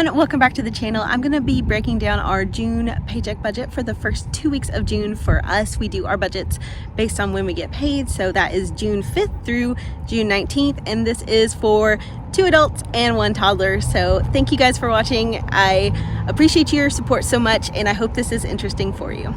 everyone, welcome back to the channel. I'm going to be breaking down our June paycheck budget for the first 2 weeks of June. For us, we do our budgets based on when we get paid, so that is June 5th through June 19th, and this is for 2 adults and 1 toddler. So thank you guys for watching. I appreciate your support so much, and I hope this is interesting for you.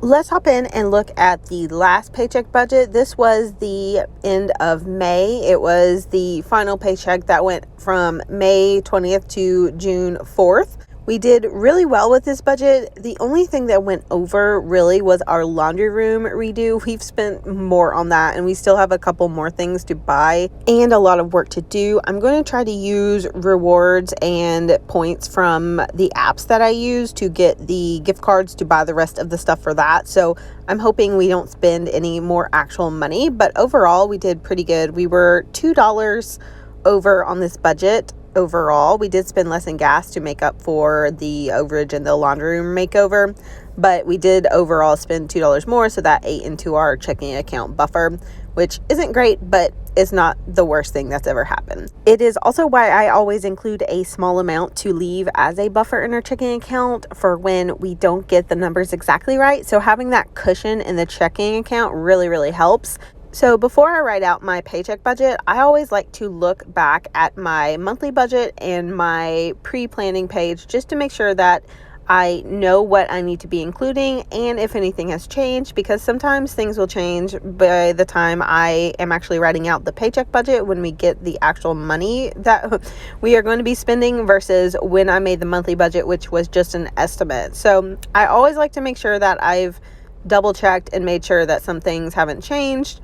Let's hop in and look at the last paycheck budget. This was the end of May. It was the final paycheck that went from May 20th to June 4th. We did really well with this budget. The only thing that went over really was our laundry room redo. We've spent more on that, and we still have a couple more things to buy and a lot of work to do. I'm going to try to use rewards and points from the apps that I use to get the gift cards to buy the rest of the stuff for that. So I'm hoping we don't spend any more actual money, but overall we did pretty good. We were $2 over on this budget. Overall, we did spend less in gas to make up for the overage in the laundry room makeover, but we did overall spend $2 more, so that ate into our checking account buffer, which isn't great, but it's not the worst thing that's ever happened. It is also why I always include a small amount to leave as a buffer in our checking account for when we don't get the numbers exactly right. So having that cushion in the checking account really helps. So before I write out my paycheck budget, I always like to look back at my monthly budget and my pre-planning page just to make sure that I know what I need to be including and if anything has changed, because sometimes things will change by the time I am actually writing out the paycheck budget when we get the actual money that we are going to be spending versus when I made the monthly budget, which was just an estimate. So I always like to make sure that I've double checked and made sure that some things haven't changed.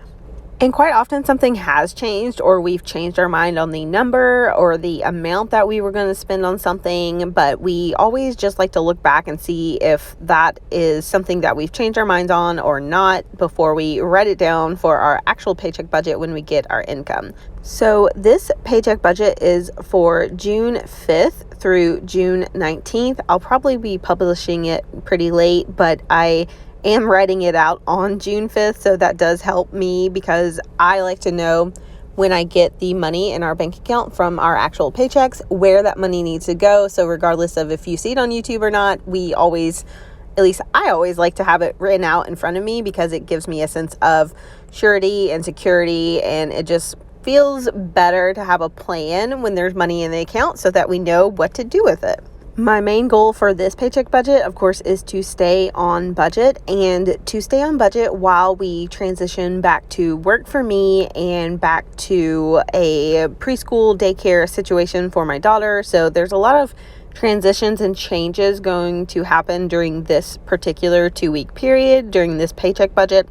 And quite often something has changed, or we've changed our mind on the number or the amount that we were going to spend on something, but we always just like to look back and see if that is something that we've changed our minds on or not before we write it down for our actual paycheck budget when we get our income. So this paycheck budget is for June 5th through June 19th. I'll probably be publishing it pretty late, but I am writing it out on June 5th, so that does help me because I like to know when I get the money in our bank account from our actual paychecks where that money needs to go. So regardless of if you see it on YouTube or not, I always like to have it written out in front of me because it gives me a sense of surety and security, and it just feels better to have a plan when there's money in the account so that we know what to do with it. My main goal for this paycheck budget, of course, is to stay on budget, and to stay on budget while we transition back to work for me and back to a preschool daycare situation for my daughter. So there's a lot of transitions and changes going to happen during this particular 2-week period during this paycheck budget.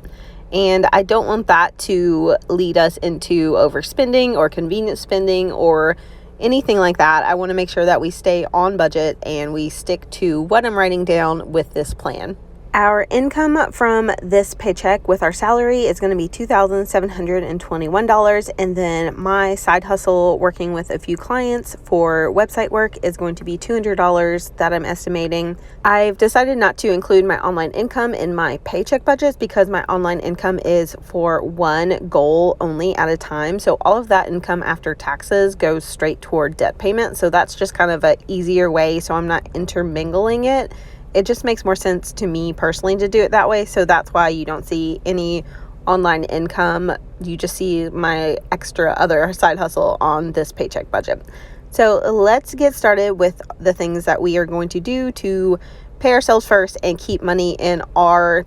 And I don't want that to lead us into overspending or convenience spending or anything like that. I want to make sure that we stay on budget and we stick to what I'm writing down with this plan. Our income from this paycheck with our salary is going to be $2,721, and then my side hustle working with a few clients for website work is going to be $200 that I'm estimating. I've decided not to include my online income in my paycheck budgets because my online income is for one goal only at a time. So all of that income after taxes goes straight toward debt payment. So that's just kind of an easier way. So I'm not intermingling it. It just makes more sense to me personally to do it that way. So that's why you don't see any online income. You just see my extra other side hustle on this paycheck budget. So let's get started with the things that we are going to do to pay ourselves first and keep money in our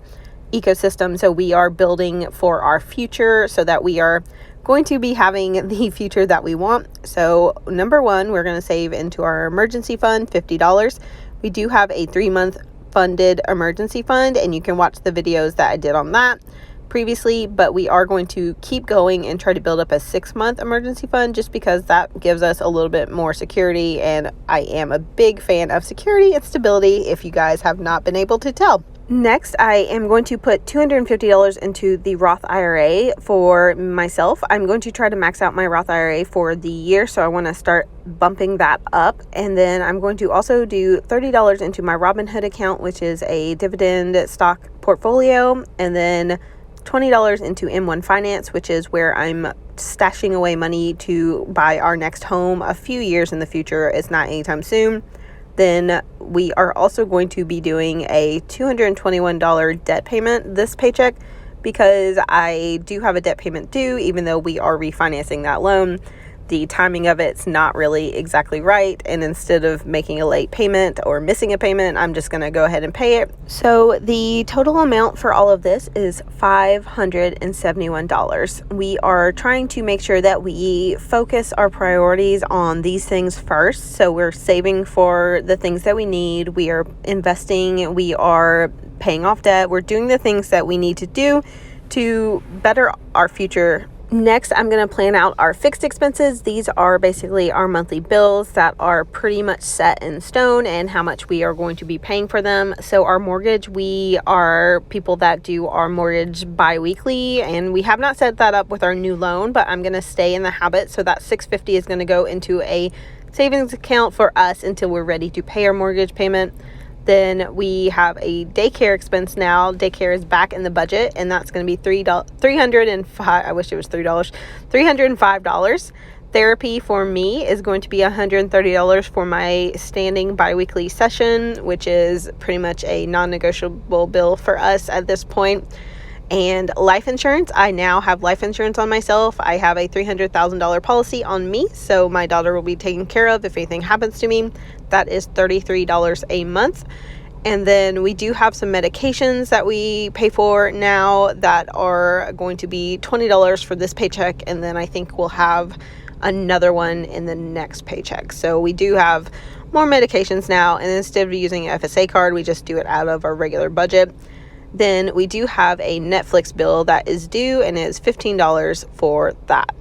ecosystem. So we are building for our future so that we are going to be having the future that we want. So number one, we're going to save into our emergency fund, $50. We do have a 3-month funded emergency fund, and you can watch the videos that I did on that previously, but we are going to keep going and try to build up a 6-month emergency fund just because that gives us a little bit more security, and I am a big fan of security and stability if you guys have not been able to tell. Next, I am going to put $250 into the Roth IRA for myself. I'm going to try to max out my Roth IRA for the year, so I want to start bumping that up. And then I'm going to also do $30 into my Robinhood account, which is a dividend stock portfolio, and then $20 into M1 Finance, which is where I'm stashing away money to buy our next home a few years in the future. It's not anytime soon. Then we are also going to be doing a $221 debt payment this paycheck because I do have a debt payment due, even though we are refinancing that loan. The timing of it's not really exactly right, and instead of making a late payment or missing a payment, I'm just going to go ahead and pay it. So the total amount for all of this is $571. We are trying to make sure that we focus our priorities on these things first. So we're saving for the things that we need, we are investing, we are paying off debt, we're doing the things that we need to do to better our future. Next, I'm going to plan out our fixed expenses. These are basically our monthly bills that are pretty much set in stone and how much we are going to be paying for them. So our mortgage, we are people that do our mortgage bi-weekly, and we have not set that up with our new loan, but I'm going to stay in the habit. So that $650 is going to go into a savings account for us until we're ready to pay our mortgage payment. Then we have a daycare expense now. Daycare is back in the budget, and that's going to be $305. I wish it was $3. $305. Therapy for me is going to be $130 for my standing biweekly session, which is pretty much a non-negotiable bill for us at this point. And life insurance, I now have life insurance on myself. I have a $300,000 policy on me, so my daughter will be taken care of if anything happens to me. That is $33 a month. And then we do have some medications that we pay for now that are going to be $20 for this paycheck, and then I think we'll have another one in the next paycheck. So we do have more medications now, and instead of using an FSA card, we just do it out of our regular budget. Then we do have a Netflix bill that is due, and it is $15 for that.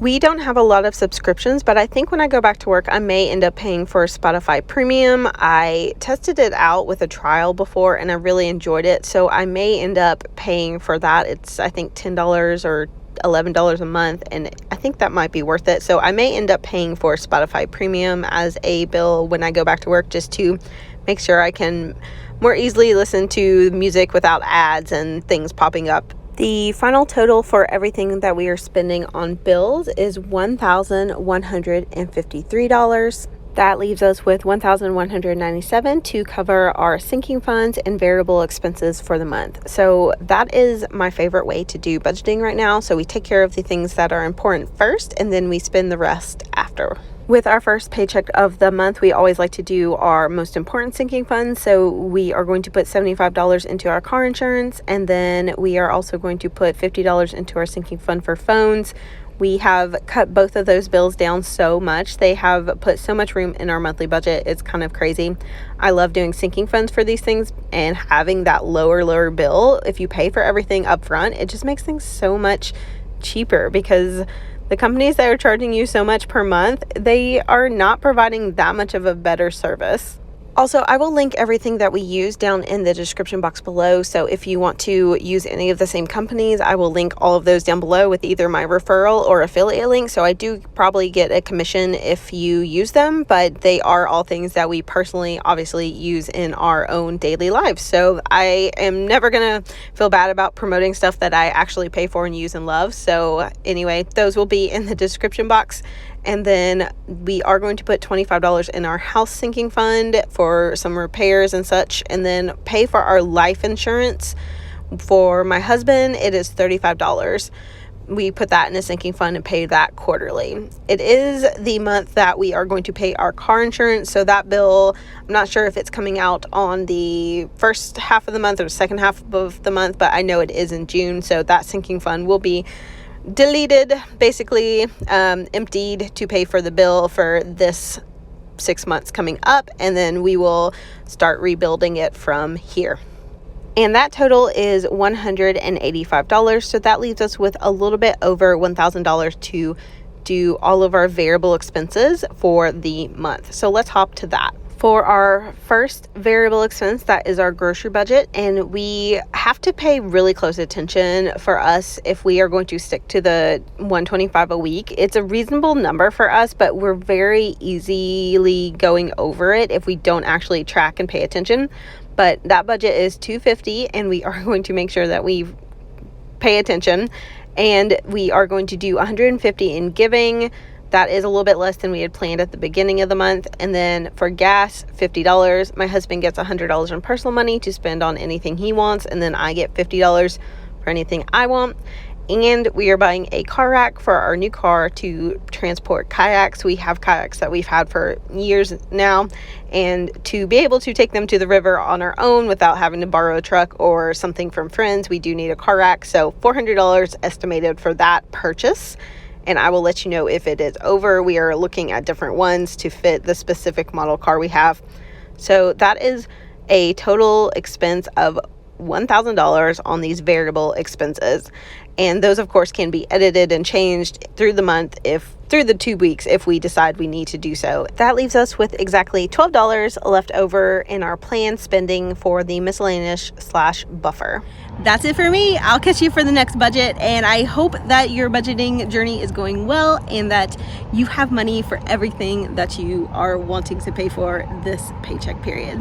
We don't have a lot of subscriptions, but I think when I go back to work, I may end up paying for Spotify Premium. I tested it out with a trial before, and I really enjoyed it, so I may end up paying for that. It's, I think, $10 or $11 a month, and I think that might be worth it. So I may end up paying for Spotify Premium as a bill when I go back to work, just to make sure I can more easily listen to music without ads and things popping up. The final total for everything that we are spending on bills is $1,153. That leaves us with $1,197 to cover our sinking funds and variable expenses for the month. So that is my favorite way to do budgeting right now. So we take care of the things that are important first, and then we spend the rest after. With our first paycheck of the month, we always like to do our most important sinking funds. So we are going to put $75 into our car insurance, and then we are also going to put $50 into our sinking fund for phones. We have cut both of those bills down so much. They have put so much room in our monthly budget. It's kind of crazy. I love doing sinking funds for these things and having that lower bill. If you pay for everything up front, it just makes things so much cheaper, because the companies that are charging you so much per month, they are not providing that much of a better service. Also, I will link everything that we use down in the description box below. So if you want to use any of the same companies, I will link all of those down below with either my referral or affiliate link. So I do probably get a commission if you use them, but they are all things that we personally obviously use in our own daily lives. So I am never going to feel bad about promoting stuff that I actually pay for and use and love. So anyway, those will be in the description box. And then we are going to put $25 in our house sinking fund for some repairs and such, and then pay for our life insurance. For my husband, it is $35. We put that in a sinking fund and pay that quarterly. It is the month that we are going to pay our car insurance. So that bill, I'm not sure if it's coming out on the first half of the month or the second half of the month, but I know it is in June. So that sinking fund will be deleted, basically emptied, to pay for the bill for this 6 months coming up, and then we will start rebuilding it from here. And that total is $185. So that leaves us with a little bit over $1,000 to do all of our variable expenses for the month. So let's hop to that. For our first variable expense, that is our grocery budget, and we have to pay really close attention for us if we are going to stick to the $125 a week. It's a reasonable number for us, but we're very easily going over it if we don't actually track and pay attention. But that budget is $250, and we are going to make sure that we pay attention, and we are going to do $150 in giving. That is a little bit less than we had planned at the beginning of the month. And then for gas, $50. My husband gets $100 in personal money to spend on anything he wants, and then I get $50 for anything I want. And we are buying a car rack for our new car to transport kayaks. We have kayaks that we've had for years now, and to be able to take them to the river on our own without having to borrow a truck or something from friends, we do need a car rack. So $400 estimated for that purchase, and I will let you know if it is over. We are looking at different ones to fit the specific model car we have. So that is a total expense of $1,000 on these variable expenses, and those of course can be edited and changed through the month, through the 2 weeks, if we decide we need to do so. That leaves us with exactly $12 left over in our planned spending for the miscellaneous / buffer. That's it for me. I'll catch you for the next budget, and I hope that your budgeting journey is going well and that you have money for everything that you are wanting to pay for this paycheck period.